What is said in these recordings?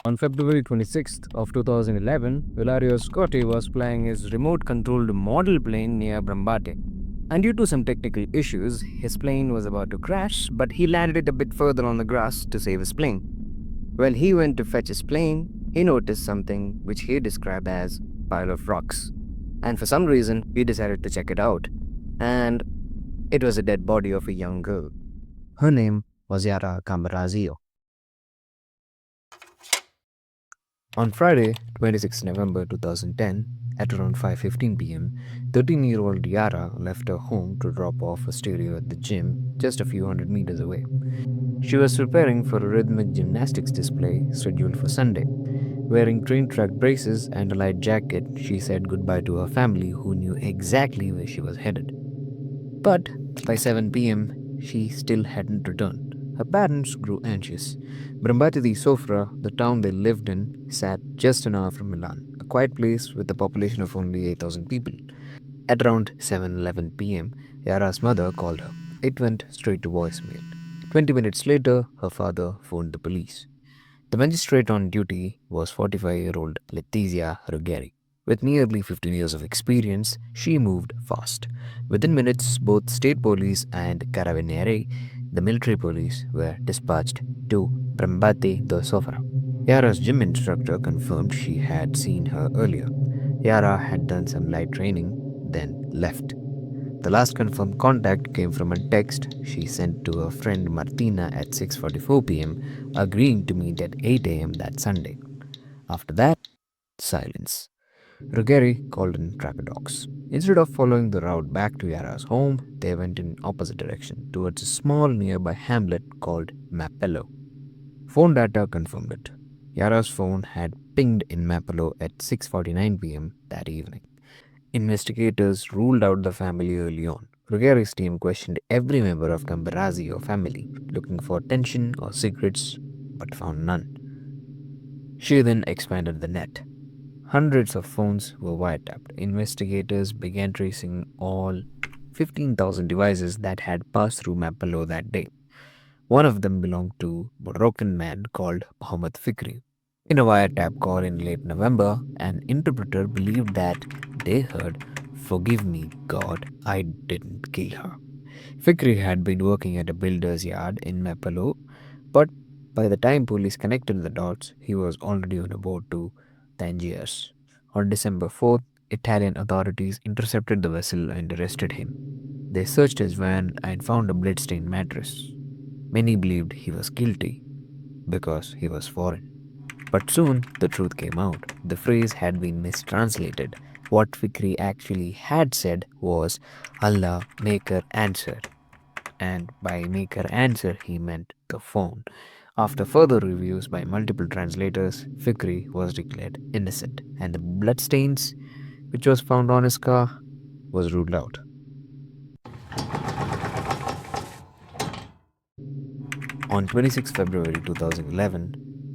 On February 26th of 2011, Valerio Scotti was flying his remote-controlled model plane near Brambate. And due to some technical issues, his plane was about to crash, but he landed it a bit further on the grass to save his plane. When he went to fetch his plane, he noticed something which he described as a pile of rocks. And for some reason, he decided to check it out. And it was a dead body of a young girl. Her name was Yara Gambirasio. On Friday, 26 November 2010, at around 5:15 p.m., 13-year-old Yara left her home to drop off a stereo at the gym just a few hundred meters away. She was preparing for a rhythmic gymnastics display scheduled for Sunday. Wearing train track braces and a light jacket, she said goodbye to her family who knew exactly where she was headed. But by 7 p.m., she still hadn't returned. Her parents grew anxious. Brambati di Sofra, the town they lived in, sat just an hour from Milan, a quiet place with a population of only 8,000 people. At around 7:11 p.m., Yara's mother called her. It went straight to voicemail. 20 minutes later, her father phoned the police. The magistrate on duty was 45-year-old Letizia Ruggeri. With nearly 15 years of experience, she moved fast. Within minutes, both state police and Carabinieri, the military police, were dispatched to Brambati do Sofra. Yara's gym instructor confirmed she had seen her earlier. Yara had done some light training, then left. The last confirmed contact came from a text she sent to her friend Martina at 6:44 p.m., agreeing to meet at 8 a.m. that Sunday. After that, silence. Ruggeri called in tracker dogs. Instead of following the route back to Yara's home, they went in opposite direction towards a small nearby hamlet called Mappello. Phone data confirmed it. Yara's phone had pinged in Mappello at 6:49 p.m. that evening. Investigators ruled out the family early on. Ruggeri's team questioned every member of Gambirasio family, looking for tension or secrets, but found none. She then expanded the net. Hundreds of phones were wiretapped. Investigators began tracing all 15,000 devices that had passed through Mappallo that day. One of them belonged to a Moroccan man called Mohammed Fikri. In a wiretap call in late November, an interpreter believed that they heard, "Forgive me, God, I didn't kill her." Fikri had been working at a builder's yard in Mappallo, but by the time police connected the dots, he was already on a boat to Tangiers. On December 4th, Italian authorities intercepted the vessel and arrested him. They searched his van and found a blood-stained mattress. Many believed he was guilty because he was foreign. But soon the truth came out. The phrase had been mistranslated. What Fikri actually had said was, "Allah, make her answer." And by make her answer, he meant the phone. After further reviews by multiple translators, Fikri was declared innocent, and the bloodstains which was found on his car was ruled out. On 26 February 2011,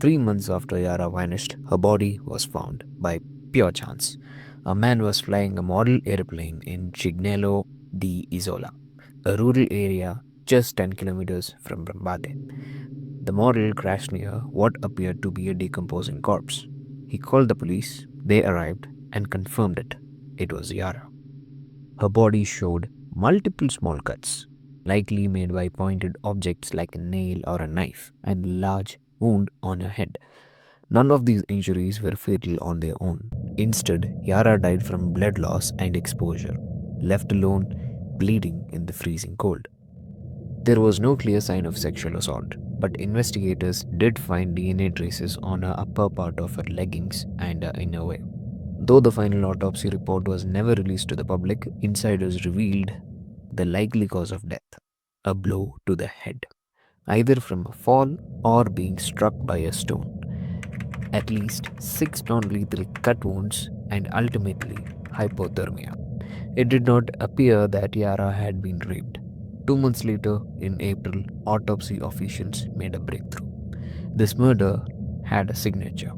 3 months after Yara vanished, her body was found by pure chance. A man was flying a model airplane in Cignello di Isola, a rural area just 10 kilometers from Brambate. The model crashed near what appeared to be a decomposing corpse. He called the police, they arrived and confirmed it. It was Yara. Her body showed multiple small cuts, likely made by pointed objects like a nail or a knife, and a large wound on her head. None of these injuries were fatal on their own. Instead, Yara died from blood loss and exposure, left alone, bleeding in the freezing cold. There was no clear sign of sexual assault, but investigators did find DNA traces on her upper part of her leggings and her inner wear. Though the final autopsy report was never released to the public, insiders revealed the likely cause of death: a blow to the head, either from a fall or being struck by a stone. At least 6 non-lethal cut wounds and ultimately hypothermia. It did not appear that Yara had been raped. 2 months later, in April, autopsy officials made a breakthrough. This murder had a signature.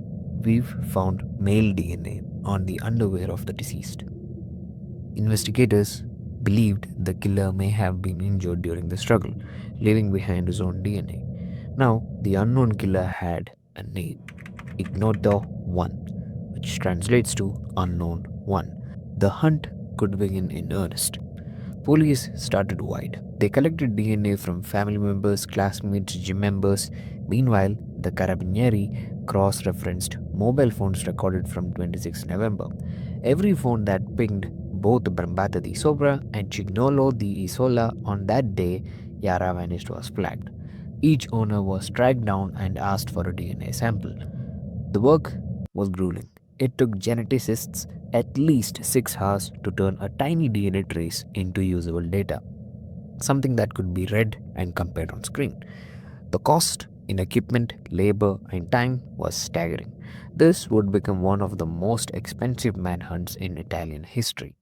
We've found male DNA on the underwear of the deceased. Investigators believed the killer may have been injured during the struggle, leaving behind his own DNA. Now, the unknown killer had a name: Ignoto 1, which translates to unknown one. The hunt could begin in earnest. Police started wide. They collected DNA from family members, classmates, gym members. Meanwhile, the Carabinieri cross referenced mobile phones recorded from 26 November. Every phone that pinged both Brambata di Sobra and Cignolo di Isola on that day Yara vanished was flagged. Each owner was tracked down and asked for a DNA sample. The work was grueling. It took geneticists at least 6 hours to turn a tiny DNA trace into usable data, something that could be read and compared on screen. The cost in equipment, labor, and time was staggering. This would become one of the most expensive manhunts in Italian history.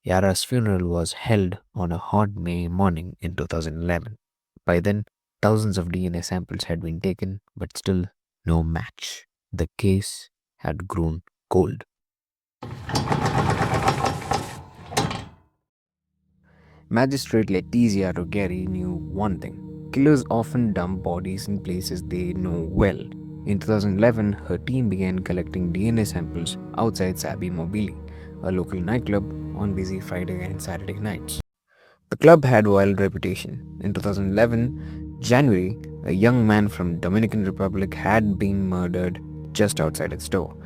Yara's funeral was held on a hot May morning in 2011. By then, thousands of DNA samples had been taken, but still no match. The case had grown cold. Magistrate Letizia Ruggeri knew one thing: killers often dump bodies in places they know well. In 2011, her team began collecting DNA samples outside Sabi Mobili, a local nightclub, on busy Friday and Saturday nights. The club had a wild reputation. In 2011, January, a young man from Dominican Republic had been murdered just outside its door.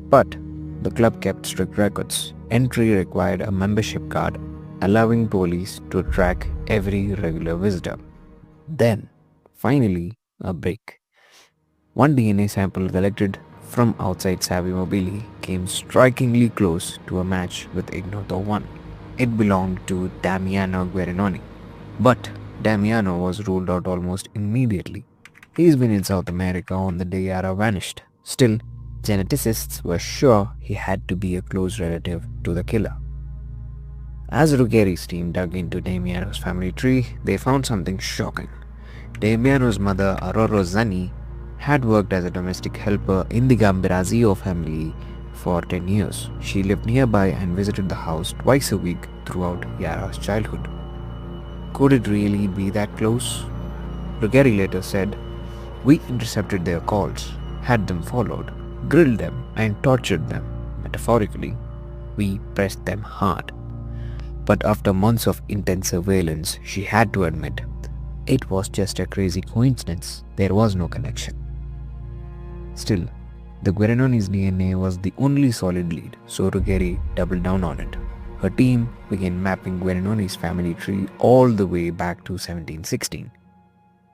But the club kept strict records. Entry required a membership card, allowing police to track every regular visitor. Then, finally, a break. One DNA sample collected from outside Savi Mobili came strikingly close to a match with Ignoto 1. It belonged to Damiano Guarinoni. But Damiano was ruled out almost immediately. He's been in South America on the day Yara vanished. Still, geneticists were sure he had to be a close relative to the killer. As Ruggeri's team dug into Damiano's family tree, they found something shocking. Damiano's mother, Aurora Zani, had worked as a domestic helper in the Gambirasio family for 10 years. She lived nearby and visited the house twice a week throughout Yara's childhood. Could it really be that close? Ruggeri later said, "We intercepted their calls, had them followed, grilled them, and tortured them. Metaphorically, we pressed them hard." But after months of intense surveillance, she had to admit, it was just a crazy coincidence. There was no connection. Still, the Guarinoni's DNA was the only solid lead, so Ruggeri doubled down on it. Her team began mapping Guarinoni's family tree all the way back to 1716.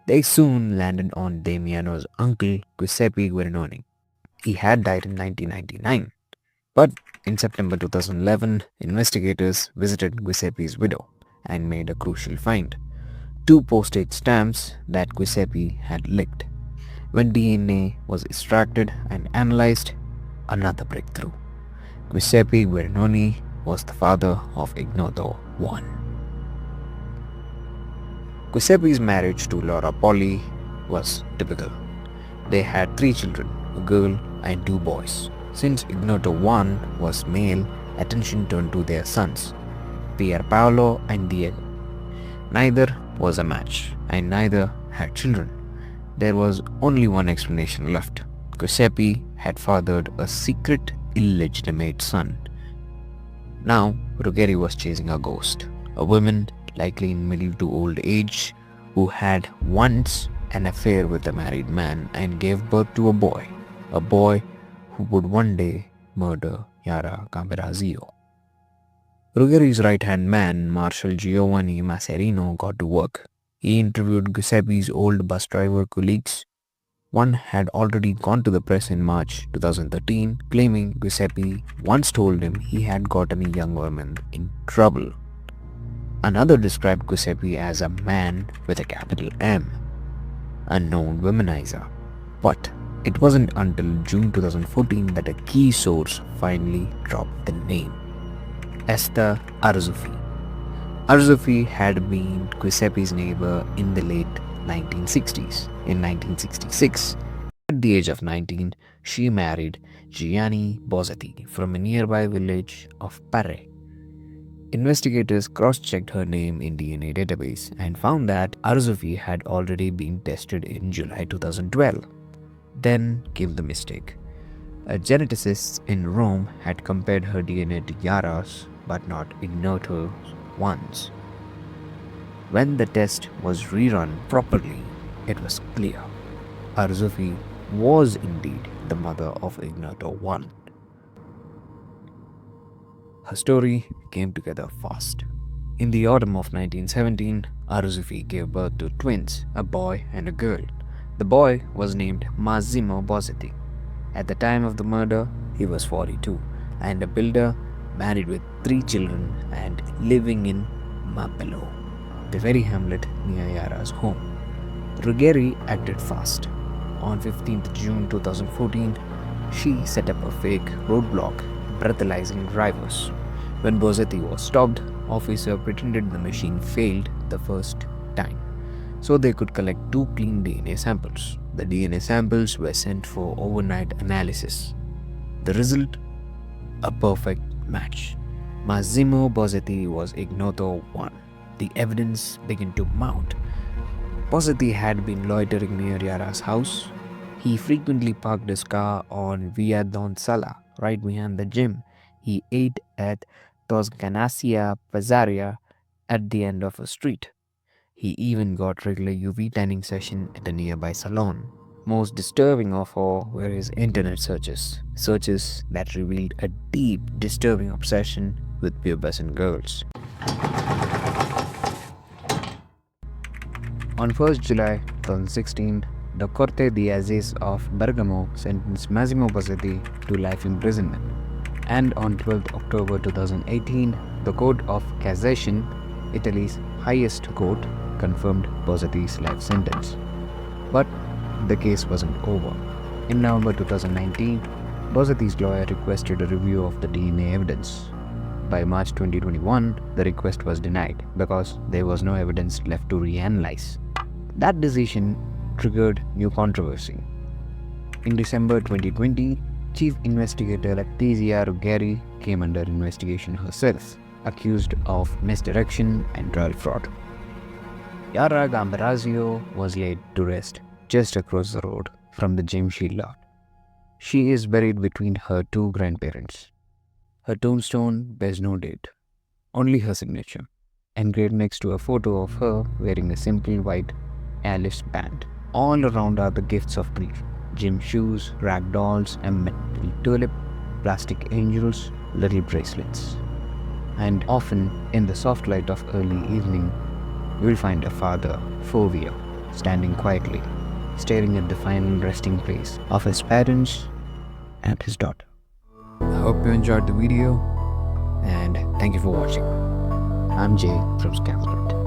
They soon landed on Damiano's uncle, Giuseppe Guarinoni. He had died in 1999. But in September 2011, investigators visited Giuseppe's widow and made a crucial find: two postage stamps that Giuseppe had licked. When DNA was extracted and analyzed, another breakthrough. Giuseppe Guarinoni was the father of Ignoto 1. Giuseppe's marriage to Laura Polli was typical. They had 3 children, a girl and 2 boys. Since Ignoto 1 was male, attention turned to their sons, Pier Paolo and Diego. Neither was a match, and neither had children. There was only one explanation left. Giuseppe had fathered a secret, illegitimate son. Now, Ruggeri was chasing a ghost, a woman likely in middle to old age who had once an affair with a married man and gave birth to a boy who would one day murder Yara Gambirasio. Ruggeri's right-hand man, Marshal Giovanni Masserino, got to work. He interviewed Giuseppe's old bus driver colleagues. One had already gone to the press in March 2013, claiming Giuseppe once told him he had gotten a young woman in trouble. Another described Giuseppe as a man with a capital M, a known womanizer. But it wasn't until June 2014 that a key source finally dropped the name: Esther Arzufi. Arzufi had been Giuseppe's neighbor in the late 1960s. In 1966, at the age of 19, she married Gianni Bozzetti from a nearby village of Parre. Investigators cross-checked her name in DNA database and found that Arzufi had already been tested in July 2012. Then came the mistake. A geneticist in Rome had compared her DNA to Yara's, but not Ignator's ones. When the test was rerun properly, it was clear. Arzufi was indeed the mother of Ignator I. Her story came together fast. In the autumn of 1917, Arzufi gave birth to twins, a boy and a girl. The boy was named Massimo Bozzetti. At the time of the murder, he was 42 and a builder, married with 3 children and living in Mapello, the very hamlet near Yara's home. Ruggeri acted fast. On 15th June 2014, she set up a fake roadblock, breathalyzing drivers. When Bozzetti was stopped, officer pretended the machine failed the first time, so they could collect 2 clean DNA samples. The DNA samples were sent for overnight analysis. The result? A perfect match. Massimo Bozzetti was Ignator I. The evidence began to mount. Bozzetti had been loitering near Yara's house. He frequently parked his car on Via Don Sala, right behind the gym. He ate at Toscanasia Pizzeria at the end of a street. He even got regular UV tanning session at a nearby salon. Most disturbing of all were his internet searches that revealed a deep, disturbing obsession with pubescent girls. On 1st July 2016, the Corte d'Assise of Bergamo sentenced Massimo Bozzetti to life imprisonment. And on 12th October 2018, the Court of Cassation, Italy's highest court, confirmed Bozzetti's life sentence. But the case wasn't over. In November 2019, Bozzetti's lawyer requested a review of the DNA evidence. By March 2021, the request was denied because there was no evidence left to reanalyze. That decision triggered new controversy. In December 2020, Chief Investigator Letizia Ruggeri came under investigation herself, accused of misdirection and trial fraud. Yara Gambirasio was laid to rest just across the road from the gym she loved. She is buried between her 2 grandparents. Her tombstone bears no date, only her signature, engraved next to a photo of her wearing a simple white Alice band. All around are the gifts of grief: gym shoes, rag dolls, a metal tulip, plastic angels, little bracelets. And often, in the soft light of early evening, you will find a father, Fovio, standing quietly, staring at the final resting place of his parents and his daughter. I hope you enjoyed the video, and thank you for watching. I'm Jay from Scamlet.